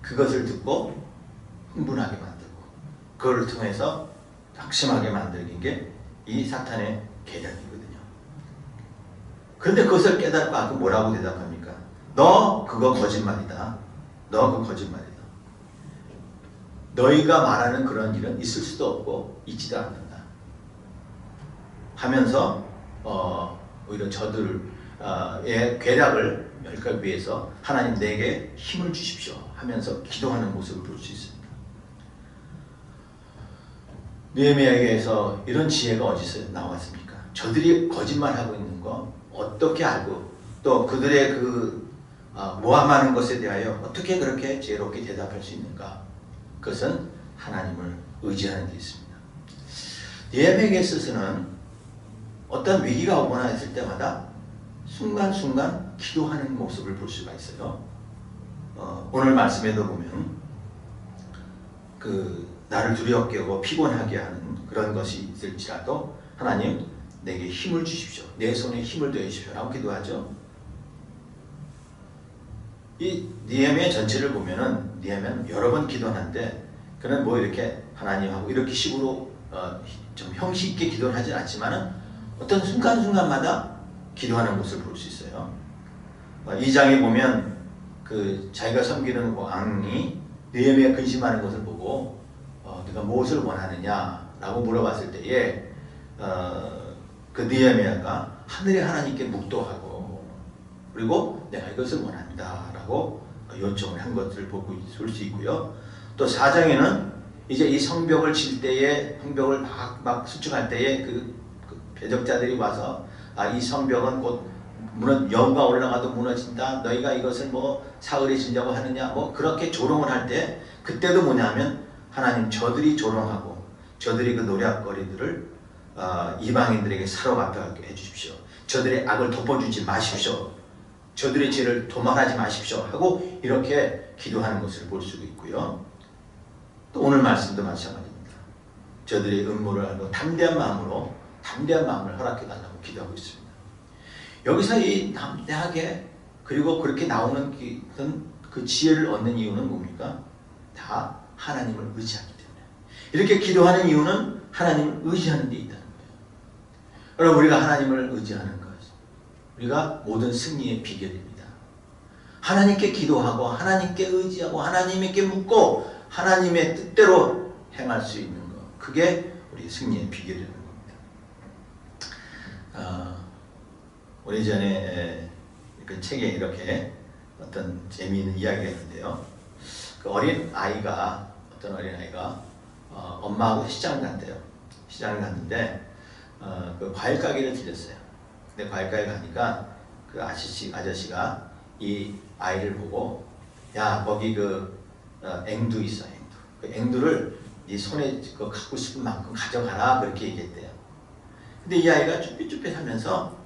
[SPEAKER 1] 그것을 듣고 흥분하게 만들고, 그걸 통해서 낙심하게 만들긴 게 이 사탄의 계략이거든요. 그런데 그것을 깨닫고 뭐라고 대답합니까? 너 그거 거짓말이다. 너 그거 거짓말이다. 너희가 말하는 그런 일은 있을 수도 없고 있지도 않는다 하면서 오히려 저들의 괴락을 멸하기 위해서 하나님 내게 힘을 주십시오 하면서 기도하는 모습을 볼 수 있습니다. 느헤미야에게서 이런 지혜가 어디서 나왔습니까? 저들이 거짓말하고 있는 거 어떻게 알고, 또 그들의 그 모함하는 것에 대하여 어떻게 그렇게 지혜롭게 대답할 수 있는가? 그것은 하나님을 의지하는 데 있습니다. 느헤미야에게 있어서는 어떤 위기가 오거나 했을 때마다 순간순간 기도하는 모습을 볼 수가 있어요. 오늘 말씀에도 보면 그 나를 두렵게 하고 피곤하게 하는 그런 것이 있을지라도 하나님 내게 힘을 주십시오. 내 손에 힘을 더해주십시오 라고 기도하죠. 이 느헤미야 전체를 보면은 느헤미야는 여러 번 기도하는데, 그는 뭐 이렇게 하나님하고 이렇게 식으로 좀 형식 있게 기도를 하진 않지만은 어떤 순간순간마다 기도하는 것을 볼 수 있어요. 2장에 보면 그 자기가 섬기는 왕이 느헤미야 근심하는 것을 보고 네가 무엇을 원하느냐라고 물어봤을 때에 그 느헤미야가 하늘의 하나님께 묵도하고, 그리고 내가 이것을 원합니다라고 요청을 한 것을 볼 수 있고요. 또 4장에는 이제 이 성벽을 칠 때에, 성벽을 막 수축할 때에 그 배적자들이 와서 이 성벽은 곧 여우가 올라가도 무너진다. 너희가 이것을 뭐 사흘에 지려고 하느냐. 뭐 그렇게 조롱을 할 때, 그때도 뭐냐면 하나님 저들이 조롱하고 저들이 그 노략거리들을 이방인들에게 사로잡게 해주십시오. 저들의 악을 덮어주지 마십시오. 저들의 죄를 도말하지 마십시오 하고 이렇게 기도하는 것을 볼 수 있고요. 또 오늘 말씀도 마찬가지입니다. 저들의 음모를 알고 담대한 마음을 허락해달라고 기도하고 있습니다. 여기서 이 담대하게 그리고 그렇게 나오는 그 지혜를 얻는 이유는 뭡니까? 다 하나님을 의지하기 때문에. 이렇게 기도하는 이유는 하나님을 의지하는 데 있다는 거예요. 여러분, 우리가 하나님을 의지하는 것, 우리가 모든 승리의 비결입니다. 하나님께 기도하고 하나님께 의지하고 하나님께 묻고 하나님의 뜻대로 행할 수 있는 것, 그게 우리 승리의 비결이라는 겁니다. 오래전에 그 책에 이렇게 어떤 재미있는 이야기가 있는데요. 그 어떤 어린아이가 엄마하고 시장을 갔대요. 시장을 갔는데 그 과일 가게를 들렸어요. 근데 과일 가게 가니까 그 아저씨가 이 아이를 보고, 야, 거기 그 앵두 있어, 앵두. 그 앵두를 네 손에 그 갖고 싶은 만큼 가져가라, 그렇게 얘기했대요. 근데 이 아이가 쭈삣쭈삣 하면서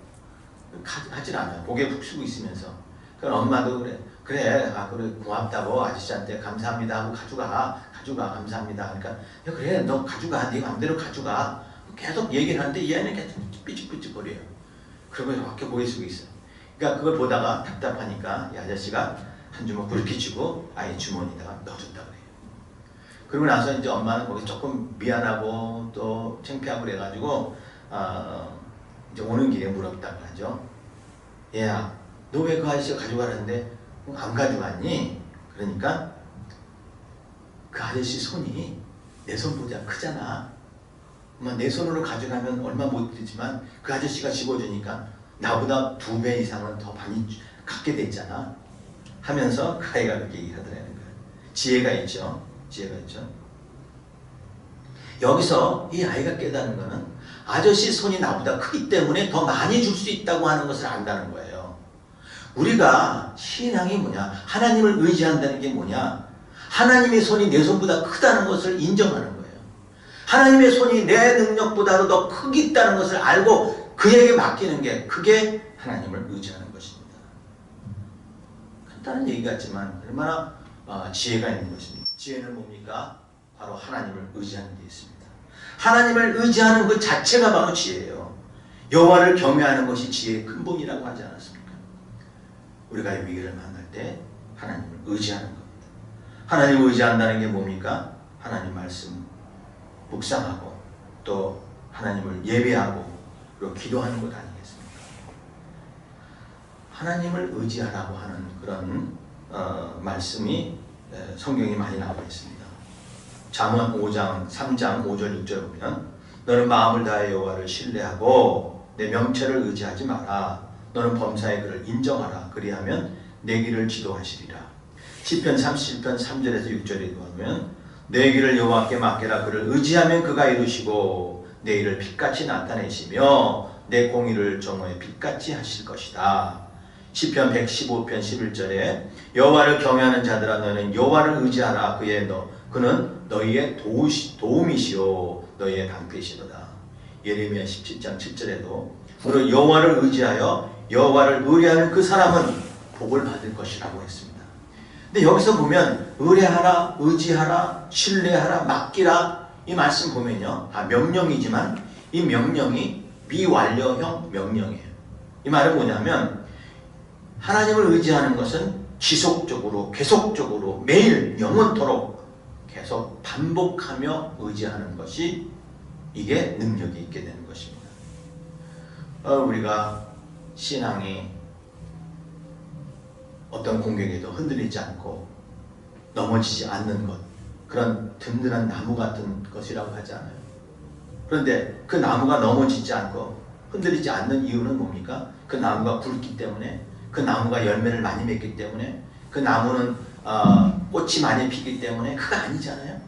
[SPEAKER 1] 하질 않아요. 고개 푹 숙이고 있으면서. 그럼 엄마도 그래, 고맙다고 아저씨한테 감사합니다 하고 가져가, 감사합니다. 그러니까, 야, 그래, 너 가져가, 네 마음대로 가져가. 계속 얘기를 하는데 이 아이는 계속 삐죽삐죽거려요. 그러고 밖에 고개 숙이고 있어요. 그러니까 그걸 보다가 답답하니까 이 아저씨가 한 주먹 그렇게 주고 아이 주머니에다가 넣어줬다 그래요. 그러고 나서 이제 엄마는 거기 조금 미안하고 또 창피하고 그래가지고 이제 오는 길에 물었다고 하죠. 얘야, 너 왜 그 아저씨가 가져가라는데 안 가져갔니? 그러니까 그 아저씨 손이 내 손보다 크잖아. 내 손으로 가져가면 얼마 못 되지만 그 아저씨가 집어주니까 나보다 2배 이상은 더 많이 갖게 됐잖아 하면서 그 아이가 그렇게 얘기하더라는 거예요. 지혜가 있죠. 여기서 이 아이가 깨닫는 거는 아저씨 손이 나보다 크기 때문에 더 많이 줄 수 있다고 하는 것을 안다는 거예요. 우리가 신앙이 뭐냐, 하나님을 의지한다는 게 뭐냐, 하나님의 손이 내 손보다 크다는 것을 인정하는 거예요. 하나님의 손이 내 능력보다도 더 크게 있다는 것을 알고 그에게 맡기는 게, 그게 하나님을 의지하는 것입니다. 간단한 얘기 같지만 얼마나 지혜가 있는 것입니다. 지혜는 뭡니까? 바로 하나님을 의지하는 데 있습니다. 하나님을 의지하는 것 자체가 바로 지혜예요. 여호와를 경외하는 것이 지혜의 근본이라고 하지 않았습니까? 우리가 위기를 만날 때 하나님을 의지하는 겁니다. 하나님을 의지한다는 게 뭡니까? 하나님 말씀 묵상하고 또 하나님을 예배하고 그리고 기도하는 것 아니겠습니까? 하나님을 의지하라고 하는 그런 말씀이 성경에 많이 나와 있습니다. 잠언 5장 3장 5절 6절 보면, 너는 마음을 다해 여호와를 신뢰하고 내 명철을 의지하지 마라. 너는 범사의 그를 인정하라. 그리하면 내 길을 지도하시리라. 시편 37편 3절에서 6절에 보면, 내 길을 여호와께 맡겨라. 그를 의지하면 그가 이루시고 내 일을 빛같이 나타내시며 내 공의를 정오에 빛같이 하실 것이다. 시편 115편 11절에 여호와를 경외하는 자들아 너는 여호와를 의지하라. 그는 너희의 도움이시오 너희의 방패시로다. 예레미야 17장 7절에도 그리고 여호와를 의지하여 여호와를 의뢰하는 그 사람은 복을 받을 것이라고 했습니다. 근데 여기서 보면 의뢰하라, 의지하라, 신뢰하라, 맡기라, 이 말씀 보면요, 다 명령이지만 이 명령이 미완료형 명령이에요. 이 말은 뭐냐면 하나님을 의지하는 것은 지속적으로, 계속적으로, 매일 영원토록 계속 반복하며 의지하는 것이, 이게 능력이 있게 되는 것입니다. 우리가 신앙이 어떤 공격에도 흔들리지 않고 넘어지지 않는 것, 그런 든든한 나무 같은 것이라고 하지 않아요. 그런데 그 나무가 넘어지지 않고 흔들리지 않는 이유는 뭡니까? 그 나무가 굵기 때문에, 그 나무가 열매를 많이 맺기 때문에, 그 나무는 꽃이 많이 피기 때문에, 그거 아니잖아요.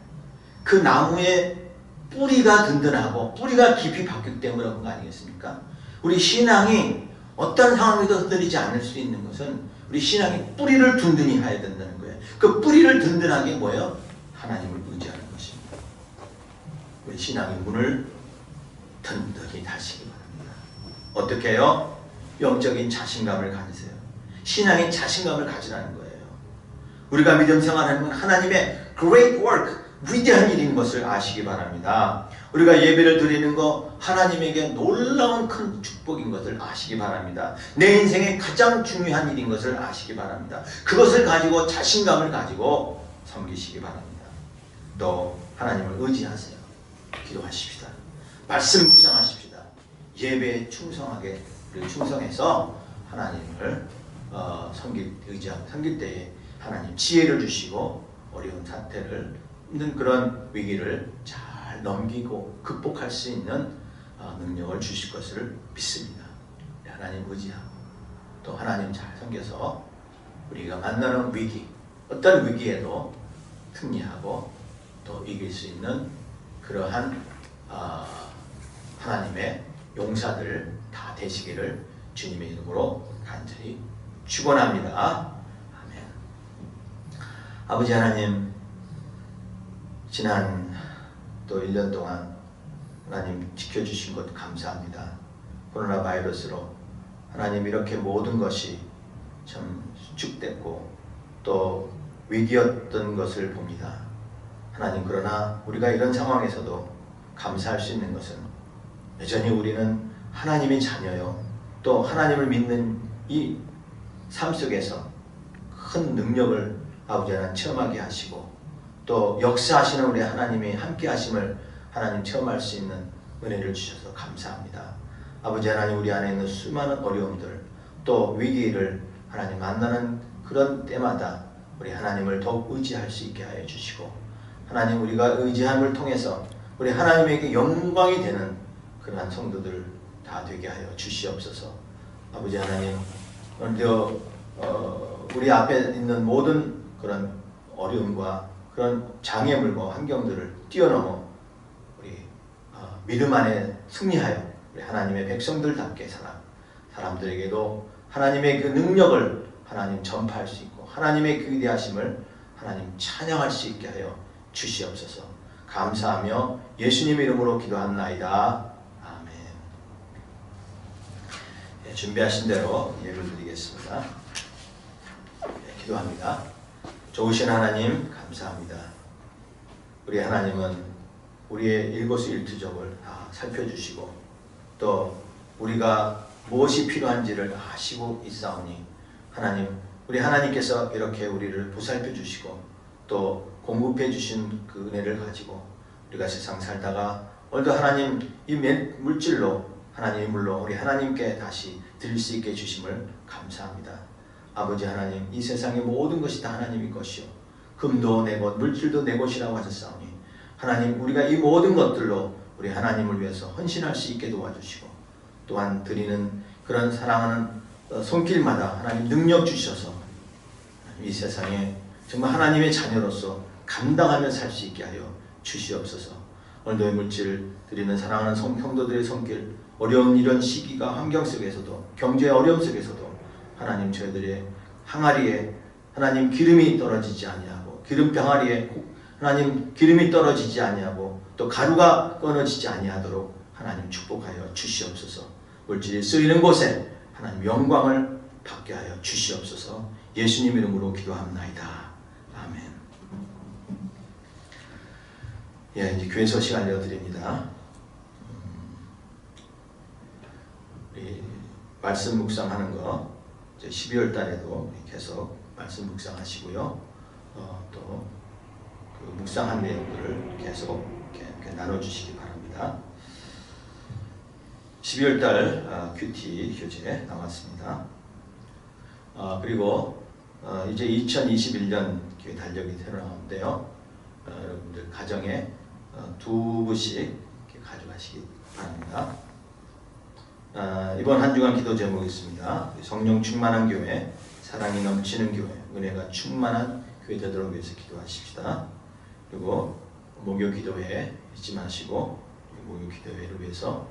[SPEAKER 1] 그 나무의 뿌리가 든든하고 뿌리가 깊이 박혔기 때문에 그런 거 아니겠습니까? 우리 신앙이 어떤 상황에도 흔들리지 않을 수 있는 것은 우리 신앙이 뿌리를 든든히 해야 된다는 거예요. 그 뿌리를 든든하게 뭐예요? 하나님을 의지하는 것입니다. 우리 신앙의 문을 든든히 다시기 바랍니다. 어떻게 해요? 영적인 자신감을 가지세요. 신앙의 자신감을 가지라는 거예요. 우리가 믿음 생활하는 건 하나님의 great work, 위대한 일인 것을 아시기 바랍니다. 우리가 예배를 드리는 거 하나님에게 놀라운 큰 축복인 것을 아시기 바랍니다. 내 인생의 가장 중요한 일인 것을 아시기 바랍니다. 그것을 가지고 자신감을 가지고 섬기시기 바랍니다. 또 하나님을 의지하세요. 기도하십시다. 말씀 묵상하십시다. 예배에 충성하게 충성해서 하나님을 섬길 때에 하나님 지혜를 주시고 어려운 사태를 힘든 그런 위기를 잘 넘기고 극복할 수 있는 능력을 주실 것을 믿습니다. 하나님 의지하고 또 하나님 잘 섬겨서 우리가 만나는 위기, 어떤 위기에도 승리하고 또 이길 수 있는 그러한 하나님의 용사들 다 되시기를 주님의 이름으로 간절히 축원합니다. 아멘. 아버지 하나님, 지난 또 1년 동안 하나님 지켜주신 것 감사합니다. 코로나 바이러스로 하나님 이렇게 모든 것이 참 수축됐고 또 위기였던 것을 봅니다. 하나님, 그러나 우리가 이런 상황에서도 감사할 수 있는 것은 여전히 우리는 하나님의 자녀요, 또 하나님을 믿는 이 삶 속에서 큰 능력을 아버지 하나님 체험하게 하시고 또 역사하시는 우리 하나님의 함께 하심을 하나님 체험할 수 있는 은혜를 주셔서 감사합니다. 아버지 하나님, 우리 안에 있는 수많은 어려움들 또 위기를 하나님 만나는 그런 때마다 우리 하나님을 더욱 의지할 수 있게 하여 주시고, 하나님 우리가 의지함을 통해서 우리 하나님에게 영광이 되는 그러한 성도들 다 되게 하여 주시옵소서. 아버지 하나님, 먼저 우리 앞에 있는 모든 그런 어려움과 그런 장애물과 환경들을 뛰어넘어 우리 믿음 안에 승리하여 우리 하나님의 백성들답게 사람들에게도 하나님의 그 능력을 하나님 전파할 수 있고 하나님의 그 위대하심을 하나님 찬양할 수 있게 하여 주시옵소서. 감사하며 예수님의 이름으로 기도합나이다. 아멘. 네, 준비하신 대로 예배를 드리겠습니다. 네, 기도합니다. 좋으신 하나님 감사합니다. 우리 하나님은 우리의 일거수일투족을 다 살펴주시고 또 우리가 무엇이 필요한지를 아시고 있사오니 하나님, 우리 하나님께서 이렇게 우리를 보살펴 주시고 또 공급해 주신 그 은혜를 가지고 우리가 세상 살다가 오늘도 하나님 이 물질로 하나님의 물로 우리 하나님께 다시 드릴 수 있게 해주심을 감사합니다. 아버지 하나님, 이 세상의 모든 것이 다 하나님의 것이요 금도 내 것, 물질도 내 것이라고 하셨사오니 하나님, 우리가 이 모든 것들로 우리 하나님을 위해서 헌신할 수 있게 도와주시고 또한 드리는 그런 사랑하는 손길마다 하나님 능력 주셔서 이 세상에 정말 하나님의 자녀로서 감당하며 살 수 있게 하여 주시옵소서. 오늘도 물질 드리는 사랑하는 성도들의 손길, 어려운 이런 시기가 환경 속에서도 경제의 어려움 속에서도 하나님 저희들의 항아리에 하나님 기름이 떨어지지 아니하고 기름 병아리에 하나님 기름이 떨어지지 아니하고 또 가루가 끊어지지 아니하도록 하나님 축복하여 주시옵소서. 물질이 쓰이는 곳에 하나님 영광을 받게 하여 주시옵소서. 예수님 이름으로 기도합나이다. 아멘. 예, 이제 교회서 시간 내어드립니다. 우리 말씀 묵상하는 거 이제 12월 달에도 계속 말씀 묵상하시고요. 또 그 묵상한 내용들을 계속 이렇게 나눠주시기 바랍니다. 12월 달 큐티 교재 나왔습니다. 그리고 이제 2021년 교회 달력이 새로 나오는데요. 여러분들 가정에 2부씩 이렇게 가져가시기 바랍니다. 이번 한 주간 기도 제목이 있습니다. 성령 충만한 교회, 사랑이 넘치는 교회, 은혜가 충만한 교회 되도록 위해서 기도하십시다. 그리고 목요 기도회 잊지 마시고 목요 기도회를 위해서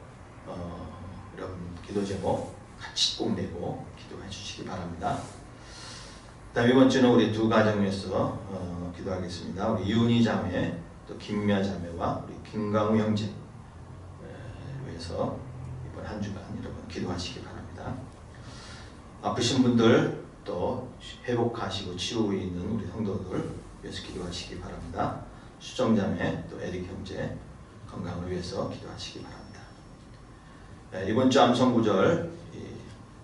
[SPEAKER 1] 여러분 기도 제목 같이 꼭 내고 기도해 주시기 바랍니다. 다음 이번 주는 우리 두 가정 위해서 기도하겠습니다. 우리 이훈이 자매, 또 김미아 자매와 우리 김강우 형제 위해서 이번 한 주간 여러분 기도하시기 바랍니다. 아프신 분들 또 회복하시고 치유에 있는 우리 성도들 위해서 기도하시기 바랍니다. 수정자매 또 에릭 형제 건강을 위해서 기도하시기 바랍니다. 이번 주 암송구절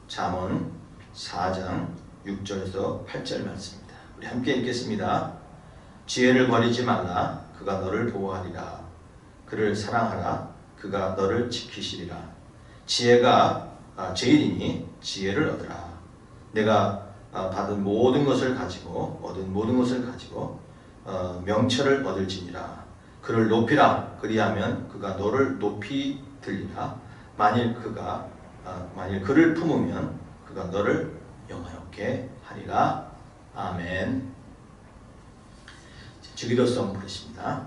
[SPEAKER 1] 잠언 4장 6절에서 8절 말씀입니다. 우리 함께 읽겠습니다. 지혜를 버리지 말라. 그가 너를 보호하리라. 그를 사랑하라. 그가 너를 지키시리라. 지혜가 제일이니 지혜를 얻으라. 내가 받은 모든 것을 가지고 얻은 모든 것을 가지고 명철을 얻을지니라. 그를 높이라. 그리하면 그가 너를 높이 들리라. 만일 그를 품으면 그가 너를 영화롭게 하리라. 아멘. 주기도송 부르십니다.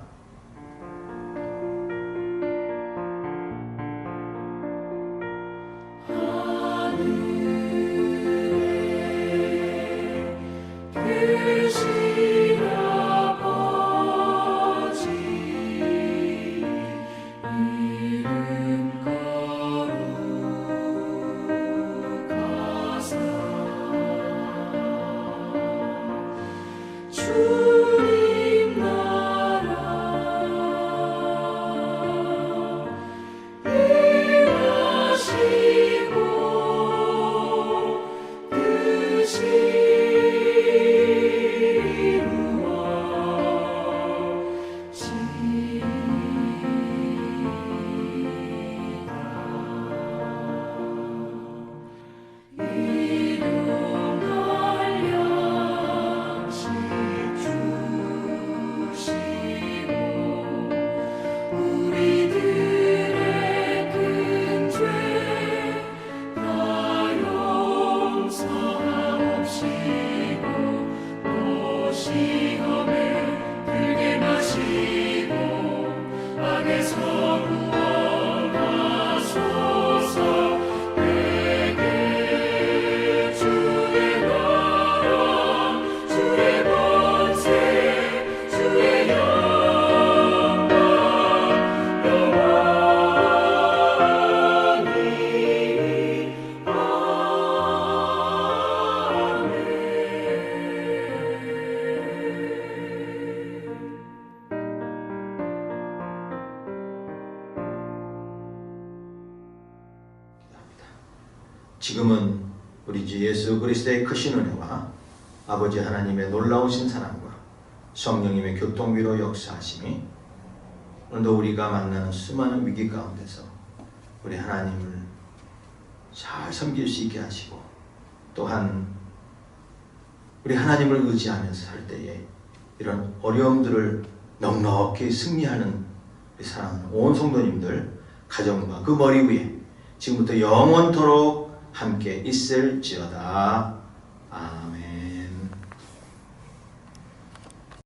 [SPEAKER 3] 주님 나라 일하시고 뜻이 시험에 들게 마시고 악에서 구원하소서. 내게 주의 나라 주의 권세 주의 영광 영원히
[SPEAKER 1] 지금은 우리 주 예수 그리스도의 크신 은혜와 아버지 하나님의 놀라우신 사랑과 성령님의 교통위로 역사하심이 오늘도 우리가 만나는 수많은 위기 가운데서 우리 하나님을 잘 섬길 수 있게 하시고 또한 우리 하나님을 의지하면서 살 때에 이런 어려움들을 넉넉히 승리하는 우리 사랑하는 온 성도님들 가정과 그 머리 위에 지금부터 영원토록 함께 있을지어다. 아멘.